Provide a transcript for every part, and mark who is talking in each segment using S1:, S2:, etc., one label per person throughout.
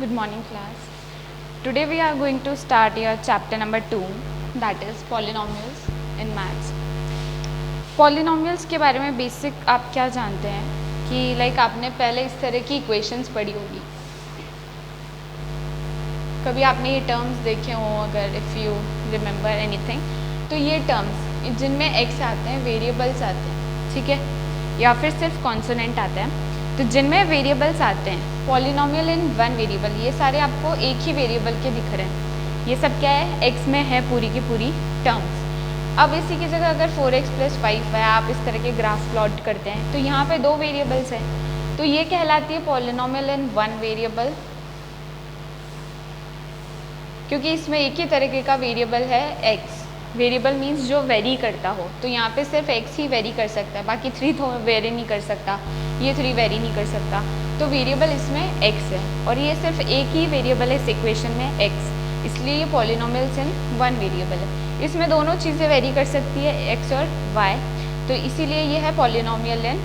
S1: Good morning class. Today we are going to start your chapter number 2, that is polynomials in maths. Polynomials के बारे में basic आप क्या जानते हैं कि आपने पहले इस तरह की इक्वेशंस पढ़ी होगी, कभी आपने ये टर्म्स देखे हो अगर इफ़ यू रिमेंबर एनीथिंग, तो ये टर्म्स जिनमें एक्स आते हैं, वेरिएबल्स आते हैं, ठीक है, या फिर सिर्फ कॉन्सोनेंट आता है, तो जिनमें वेरिएबल्स आते हैं, पॉलिनॉमियल इन वन वेरिएबल, ये सारे आपको एक ही वेरिएबल के दिख रहे हैं, ये सब क्या है, एक्स में है पूरी की पूरी टर्म्स। अब इसी की जगह अगर 4x + 5 है, आप इस तरह के ग्राफ प्लॉट करते हैं, तो यहाँ पे दो वेरिएबल्स हैं, तो ये कहलाती है पॉलिनॉमियल इन वन वेरिएबल, क्योंकि इसमें एक ही तरीके का वेरिएबल है x। वेरिएबल मीन्स जो वेरी करता हो, तो यहाँ पे सिर्फ x ही वेरी कर सकता है, बाकी 3 तो वेरी नहीं कर सकता, ये 3 वेरी नहीं कर सकता, तो वेरिएबल इसमें x है और ये सिर्फ एक ही वेरिएबल है इस इक्वेशन में x, इसलिए ये पॉलिनॉमियल्स इन वन वेरिएबल है। इसमें दोनों चीज़ें वेरी कर सकती है x और y, तो इसीलिए ये है पॉलिनॉमियल इन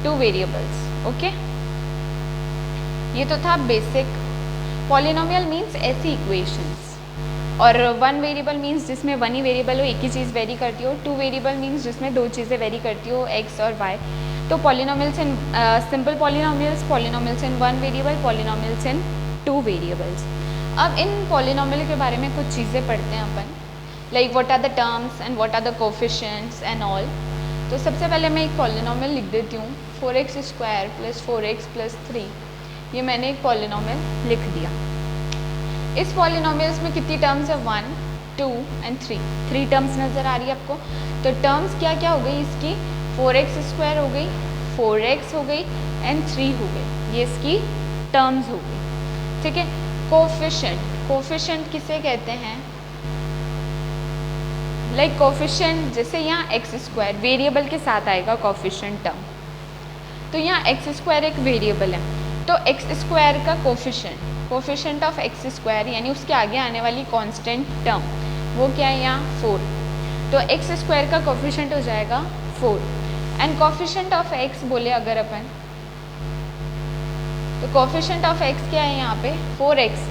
S1: टू वेरिएबल्स। ओके, ये तो था बेसिक। पॉलिनॉमियल मीन्स ऐसी इक्वेशंस, और वन वेरिएबल मीन्स जिसमें वन ही वेरिएबल हो, एक ही चीज़ वेरी करती हो। टू वेरिएबल मीन्स जिसमें दो चीज़ें वेरी करती हो, x और y। तो polynomials in simple polynomials, polynomials in one variable, polynomials in two variables. अब इन पॉलिनॉमियल के बारे में कुछ चीज़ें पढ़ते हैं अपन, like what are the terms and what are the coefficients and all. तो सबसे पहले मैं एक पॉलिनॉमियल लिख देती हूँ, 4x² + 4x + 3, ये मैंने एक पॉलिनॉमियल लिख दिया। इस पॉलिनॉमियल्स में कितनी टर्म्स है, 1, 2 एंड 3 टर्म्स नज़र आ रही है आपको। तो टर्म्स क्या क्या हो गई इसकी, 4x² हो गई, 4x हो गई एंड 3 हो गई, ये इसकी टर्म्स हो गई, ठीक है। कोफिशिएंट किसे कहते हैं, लाइक कोफिशिएंट जैसे यहाँ x² वेरिएबल के साथ आएगा कोफिशिएंट टर्म, तो यहाँ x² एक वेरिएबल है, तो x² का कोफिशिएंट ऑफ x² यानी उसके आगे आने वाली कांस्टेंट टर्म, वो क्या है यहाँ 4, तो x² का कोफिशिएंट हो जाएगा 4। एंड कोफिशिएंट ऑफ x बोले अगर अपन, तो कोफिशिएंट ऑफ x क्या है यहाँ पे 4x,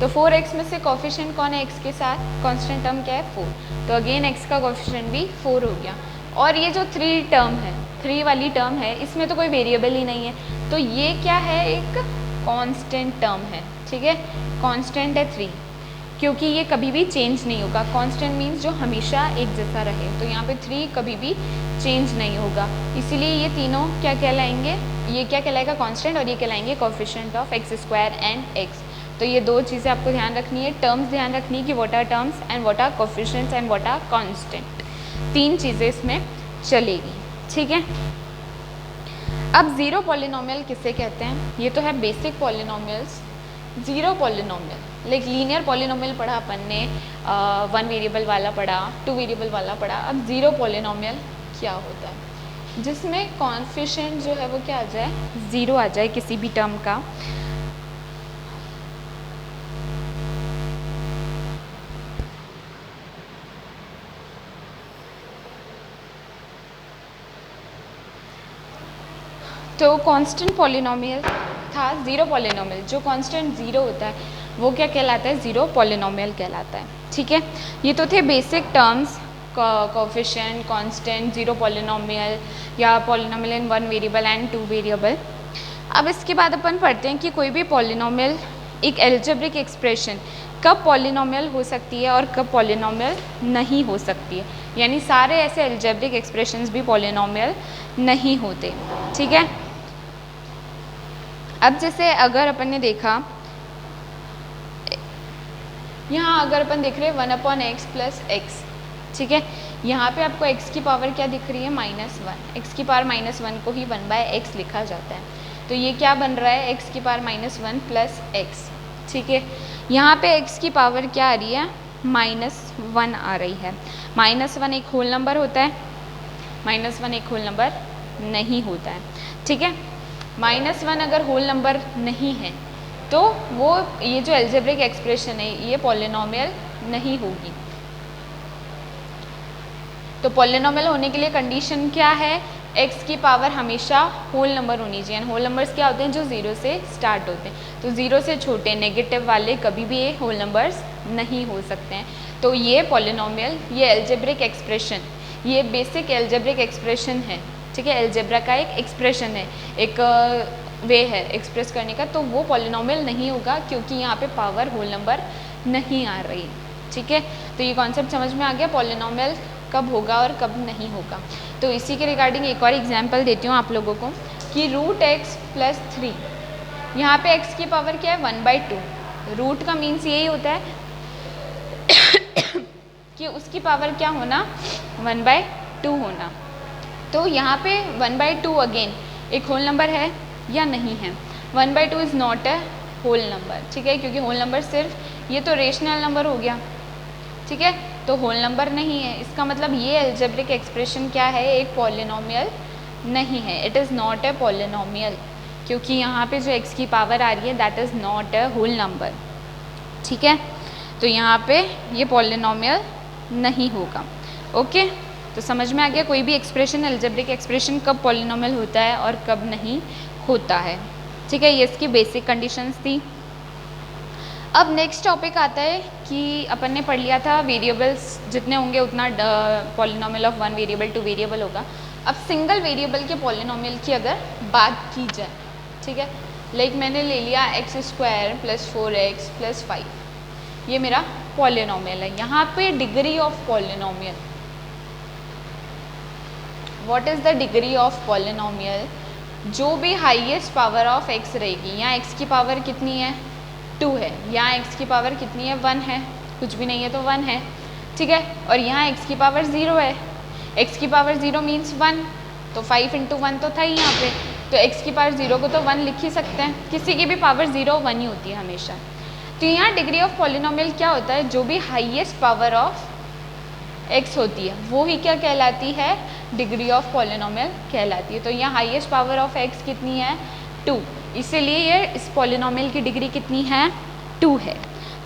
S1: तो 4x में से कोफिशिएंट कौन है x के साथ, कांस्टेंट टर्म क्या है 4, तो अगेन x का कोफिशिएंट भी 4 हो गया। और ये जो 3 टर्म है, 3 वाली टर्म है, इसमें तो कोई वेरिएबल ही नहीं है, तो ये क्या है, एक कांस्टेंट टर्म है, ठीक है, कांस्टेंट है 3, क्योंकि ये कभी भी चेंज नहीं होगा। कांस्टेंट मीन्स जो हमेशा एक जैसा रहे, तो यहाँ पे 3 कभी भी चेंज नहीं होगा, इसीलिए ये तीनों क्या कहलाएंगे, ये क्या कहलाएगा कांस्टेंट, और ये कहलाएंगे coefficient of x² and x। तो ये दो चीज़ें आपको ध्यान रखनी है, टर्म्स ध्यान रखनी है कि what are terms and what are coefficients and what are constant, 3 चीज़ें इसमें चलेगी, ठीक है। अब ज़ीरो पॉलिनॉमियल किसे कहते हैं, ये तो है basic polynomials. Zero polynomial like linear polynomial पढ़ा अपन ने, 1 वेरिएबल वाला पढ़ा, 2 वेरिएबल वाला पढ़ा। अब ज़ीरो पॉलिनॉमियल क्या होता है, जिसमें कॉन्फिशिएंट जो है वो क्या आ जाए, 0 आ जाए किसी भी टर्म का। तो कांस्टेंट पॉलिनॉमियल था ज़ीरो पॉलिनॉमियल, जो कांस्टेंट 0 होता है वो क्या कहलाता है, ज़ीरो पॉलिनॉमियल कहलाता है, ठीक है। ये तो थे basic terms, coefficient, constant, zero polynomial या polynomial in one variable and two variable. अब इसके बाद अपन पढ़ते हैं कि कोई भी पॉलिनॉमियल, एक एल्जेब्रिक एक्सप्रेशन कब पॉलिनॉमियल हो सकती है और कब पॉलिनॉमियल नहीं हो सकती है, यानी सारे ऐसे एल्जेब्रिक एक्सप्रेशंस भी पॉलिनॉमियल नहीं होते, ठीक है। अब जैसे अगर अपन ने देखा, यहाँ अगर अपन देख रहे हैं 1/x + x, ठीक है, यहाँ पे आपको x की पावर क्या दिख रही है, -1, x की पावर -1 को ही 1/x लिखा जाता है, तो ये क्या बन रहा है, x की पावर -1 + x, ठीक है। यहाँ पे x की पावर क्या आ रही है, -1 आ रही है। -1 एक होल नंबर होता है, -1 एक होल नंबर नहीं होता है, ठीक है। -1 अगर होल नंबर नहीं है तो वो ये जो एल्जेब्रिक एक्सप्रेशन है ये पॉलिनॉमियल नहीं होगी। तो पॉलिनॉमियल होने के लिए कंडीशन क्या है एक्स की पावर हमेशा होल नंबर होनी चाहिए। होल नंबर्स क्या होते हैं? जो ज़ीरो से स्टार्ट होते हैं। तो ज़ीरो से छोटे नेगेटिव वाले कभी भी ये होल नंबर्स नहीं हो सकते हैं। तो ये पॉलिनोमियल, ये एल्जेब्रिक एक्सप्रेशन, ये बेसिक एल्जेब्रिक एक्सप्रेशन है, ठीक है। एल्जेब्रा का एक एक्सप्रेशन है, एक वे है एक्सप्रेस करने का। तो वो पॉलिनोमियल नहीं होगा क्योंकि यहाँ पे पावर होल नंबर नहीं आ रही, ठीक है। तो ये कॉन्सेप्ट समझ में आ गया, पॉलिनोमियल कब होगा और कब नहीं होगा। तो इसी के रिगार्डिंग एक और एग्जांपल देती हूँ आप लोगों को कि रूट एक्स प्लस 3, यहाँ पे x की पावर क्या है? 1/2। रूट का मीन्स यही होता है कि उसकी पावर क्या होना? 1/2 होना। तो यहाँ पे 1/2 अगेन एक होल नंबर है या नहीं है? 1/2 is not a whole number, ठीक है, क्योंकि होल नंबर सिर्फ ये तो रेशनल नंबर हो गया, ठीक है, तो होल नंबर नहीं है। इसका मतलब ये एल्जेब्रिक एक्सप्रेशन क्या है? एक पॉलिनोमियल नहीं है, it is not a polynomial, क्योंकि यहाँ पे जो x की पावर आ रही है that is not a whole number, ठीक है। तो यहाँ पे ये पॉलिनोमियल नहीं होगा। ओके, तो समझ में आ गया कोई भी एक्सप्रेशन, एल्जेब्रिक एक्सप्रेशन कब पॉलिनोमियल होता है और कब नहीं होता है, ठीक है। ये इसकी बेसिक कंडीशंस थी। अब नेक्स्ट टॉपिक आता है कि अपन ने पढ़ लिया था वेरिएबल्स जितने होंगे उतना polynomial of one variable two variable होगा। अब सिंगल वेरिएबल के पॉलिनोमियल की अगर बात की जाए, ठीक है, लाइक मैंने ले लिया x² + 4x + 5, ये मेरा पॉलिनोमियल है। यहाँ पे degree of polynomial, what is the degree of polynomial? जो भी हाईएस्ट पावर ऑफ x रहेगी, यहाँ x की पावर कितनी है? 2 है, यहाँ x की पावर कितनी है? 1 है, कुछ भी नहीं है तो 1 है, ठीक है। और यहाँ x की पावर 0 है, x की पावर 0 मीन्स 1, तो 5 × 1 तो था ही यहाँ पे, तो x की पावर 0 को तो 1 लिख ही सकते हैं। किसी की भी पावर 0 1 ही होती है हमेशा। तो यहाँ डिग्री ऑफ पॉलिनोमियल क्या होता है? जो भी हाईएस्ट पावर ऑफ x होती है वो ही क्या कहलाती है? डिग्री ऑफ पॉलिनोमियल कहलाती है। तो यहाँ हाईएस्ट पावर ऑफ x कितनी है? 2, इसीलिए ये इस पॉलिनोमियल की डिग्री कितनी है? 2 है,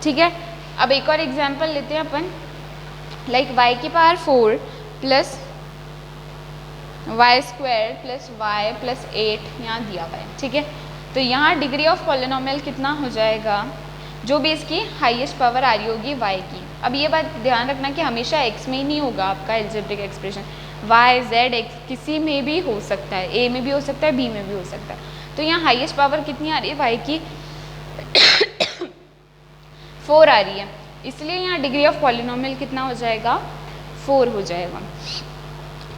S1: ठीक है। अब एक और एग्जांपल लेते हैं अपन, लाइक y की पावर 4 + y² + y + 8 यहाँ दिया हुआ है, ठीक है। तो यहाँ डिग्री ऑफ पॉलिनोमियल कितना हो जाएगा? जो भी इसकी हाईएस्ट पावर आ रही होगी y की। अब ये बात ध्यान रखना कि हमेशा x में ही नहीं होगा आपका algebraic expression, y, z, x किसी में भी हो सकता है, a में भी हो सकता है, b में भी हो सकता है। तो यहाँ हाईएस्ट पावर कितनी आ रही है? y की 4 आ रही है, इसलिए यहाँ डिग्री ऑफ पॉलिनोमियल कितना हो जाएगा? 4 हो जाएगा।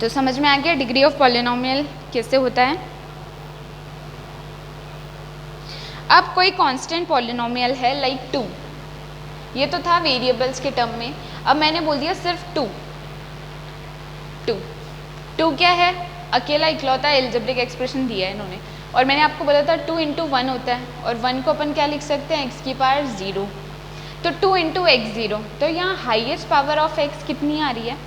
S1: तो समझ में आ गया डिग्री ऑफ पॉलिनोमियल कैसे होता है। अब कोई कांस्टेंट पॉलिनोमियल है लाइक 2, ये तो था वेरिएबल्स के टर्म में, अब मैंने बोल दिया सिर्फ 2 क्या है? अकेला इकलौता एल्जेब्रिक एक्सप्रेशन दिया है इन्होंने, और मैंने आपको बोला था 2 × 1 होता है, और 1 को अपन क्या लिख सकते हैं? x की पावर 0, तो 2 × x0। तो यहाँ हाईएस्ट पावर ऑफ x कितनी आ रही है?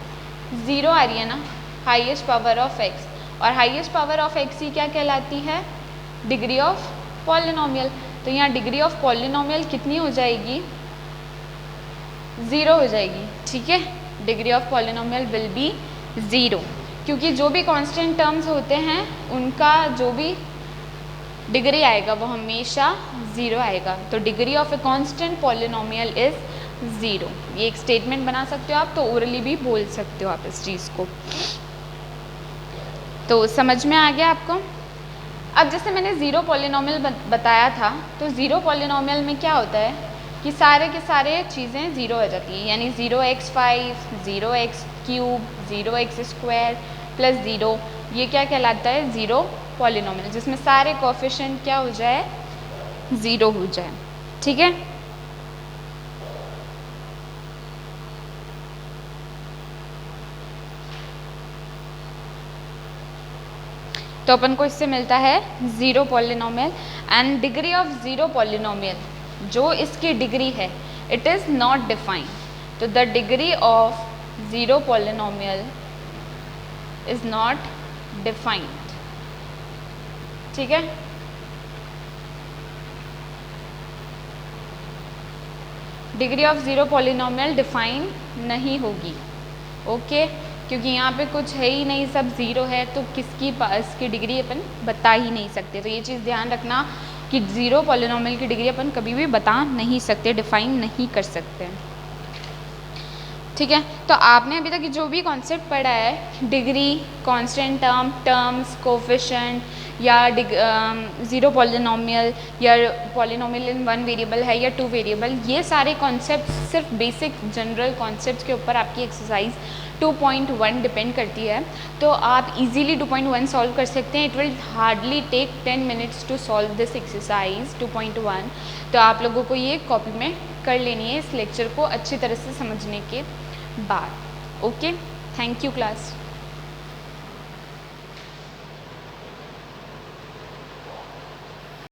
S1: 0 आ रही है ना, हाईएस्ट पावर ऑफ x, और हाईएस्ट पावर ऑफ x ही क्या कहलाती है? Degree of polynomial. तो यहाँ डिग्री ऑफ पॉलिनोमियल कितनी हो जाएगी? 0 हो जाएगी, ठीक है। Degree of polynomial will be 0, क्योंकि जो भी कांस्टेंट टर्म्स होते हैं उनका जो भी डिग्री आएगा वो हमेशा 0 आएगा। तो degree of a constant polynomial is 0। ये एक स्टेटमेंट बना सकते हो आप, तो ओरली भी बोल सकते हो आप इस चीज़ को। तो समझ में आ गया आपको। अब जैसे मैंने 0 पॉलिनोमियल बताया था, तो 0 पॉलिनोमियल में क्या होता है कि सारे के सारे चीज़ें 0 हो जाती हैं, यानी 0x5, 0x³ 0x² + 0, ये क्या कहलाता है? 0 पॉलिनोमियल, जिसमें सारे कोएफिशिएंट क्या हो जाए? 0 हो जाए, ठीक है। तो अपन को इससे मिलता है 0 polynomial. And degree of 0 polynomial, जो इसकी डिग्री है, इट इज़ नॉट डिफाइंड। तो the degree of 0 polynomial is not defined, ठीक है। डिग्री ऑफ 0 पॉलिनोमियल डिफाइन नहीं होगी, ओके। क्योंकि यहाँ पे कुछ है ही नहीं, सब ज़ीरो है, तो किसकी पास की डिग्री अपन बता ही नहीं सकते। तो ये चीज़ ध्यान रखना कि ज़ीरो पॉलिनोमियल की डिग्री अपन कभी भी बता नहीं सकते, डिफाइन नहीं कर सकते। ठीक है, तो आपने अभी तक जो भी कॉन्सेप्ट पढ़ा है, degree, constant term, terms, coefficient, या ज़ीरो पॉलिनोमियल, या पॉलिनोमियल इन वन वेरिएबल है या टू वेरिएबल, ये सारे कॉन्सेप्ट सिर्फ बेसिक जनरल कॉन्सेप्ट्स के ऊपर आपकी एक्सरसाइज 2.1 डिपेंड करती है। तो आप इजीली 2.1 सॉल्व कर सकते हैं। It will hardly take 10 minutes to solve this exercise 2.1। तो आप लोगों को ये कॉपी में कर लेनी है इस लेक्चर को अच्छी तरह से समझने के बाद। Okay, thank you class.